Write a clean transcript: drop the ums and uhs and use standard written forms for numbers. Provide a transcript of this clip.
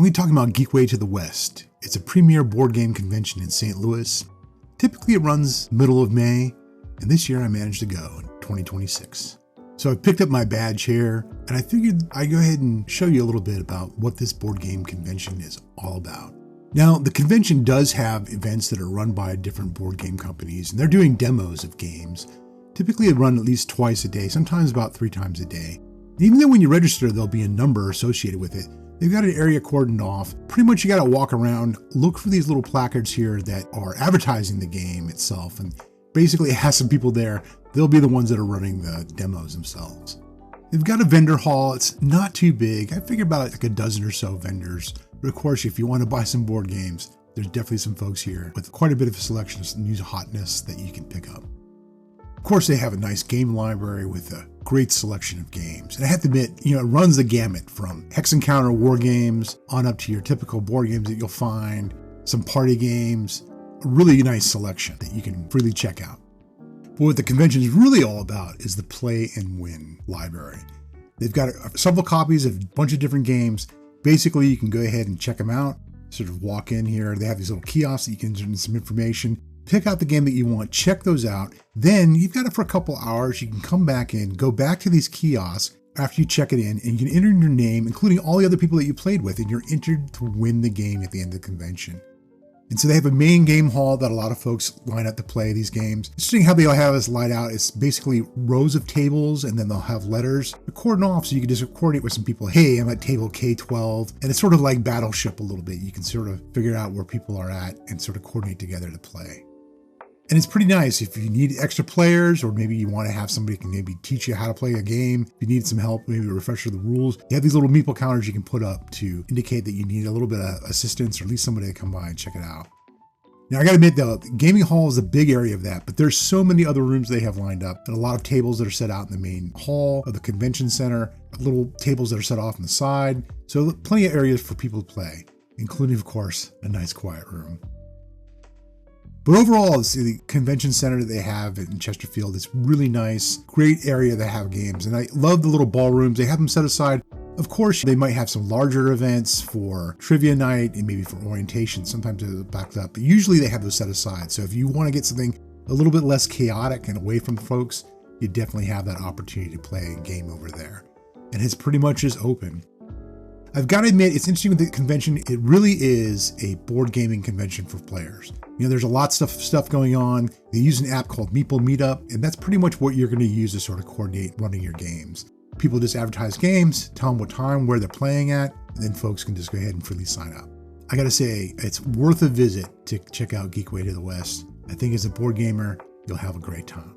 I'm going to be talking about GeekWay to the West. It's a premier board game convention in St. Louis. Typically it runs middle of May, and this year I managed to go in 2026. So I picked up my badge here, and I figured I'd go ahead and show you a little bit about what this board game convention is all about. Now, the convention does have events that are run by different board game companies, and they're doing demos of games. Typically they run at least twice a day, sometimes about 3 times a day. And even though when you register, there'll be a number associated with it, they've got an area cordoned off. Pretty much you got to walk around, look for these little placards here that are advertising the game itself, and basically it has some people there. They'll be the ones that are running the demos themselves. They've got a vendor hall. It's not too big. I figure about like a dozen or so vendors. But of course, if you want to buy some board games, there's definitely some folks here with quite a bit of a selection of news hotness that you can pick up. Of course, they have a nice game library with a great selection of games. And I have to admit, it runs the gamut from Hex Encounter war games on up to your typical board games that you'll find, some party games, a really nice selection that you can freely check out. But what the convention is really all about is the Play and Win library. They've got several copies of a bunch of different games. Basically, you can go ahead and check them out, sort of walk in here. They have these little kiosks that you can enter in some information, pick out the game that you want, check those out. Then you've got it for a couple hours. You can come back in, go back to these kiosks after you check it in, and you can enter in your name, including all the other people that you played with, and you're entered to win the game at the end of the convention. And so they have a main game hall that a lot of folks line up to play these games. Interesting how they all have this laid out. It's basically rows of tables, and then they'll have letters cordoned off so you can just coordinate with some people. Hey, I'm at table K12. And it's sort of like Battleship a little bit. You can sort of figure out where people are at and sort of coordinate together to play. And it's pretty nice if you need extra players, or maybe you want to have somebody who can maybe teach you how to play a game. If you need some help, maybe a refresher of the rules, you have these little meeple counters you can put up to indicate that you need a little bit of assistance, or at least somebody to come by and check it out. Now, I got to admit though, the gaming hall is a big area of that, but there's so many other rooms they have lined up, and a lot of tables that are set out in the main hall of the convention center, little tables that are set off on the side. So plenty of areas for people to play, including, of course, a nice quiet room. But overall, the convention center that they have in Chesterfield is really nice, great area to have games. And I love the little ballrooms. They have them set aside. Of course, they might have some larger events for trivia night and maybe for orientation. Sometimes they're backed up, but usually they have those set aside. So if you want to get something a little bit less chaotic and away from folks, you definitely have that opportunity to play a game over there. And it's pretty much just open. I've got to admit, it's interesting with the convention. It really is a board gaming convention for players. There's a lot of stuff going on. They use an app called Meeple Meetup, and that's pretty much what you're going to use to sort of coordinate running your games. People just advertise games, tell them what time, where they're playing at, and then folks can just go ahead and freely sign up. I got to say, it's worth a visit to check out GeekWay to the West. I think as a board gamer, you'll have a great time.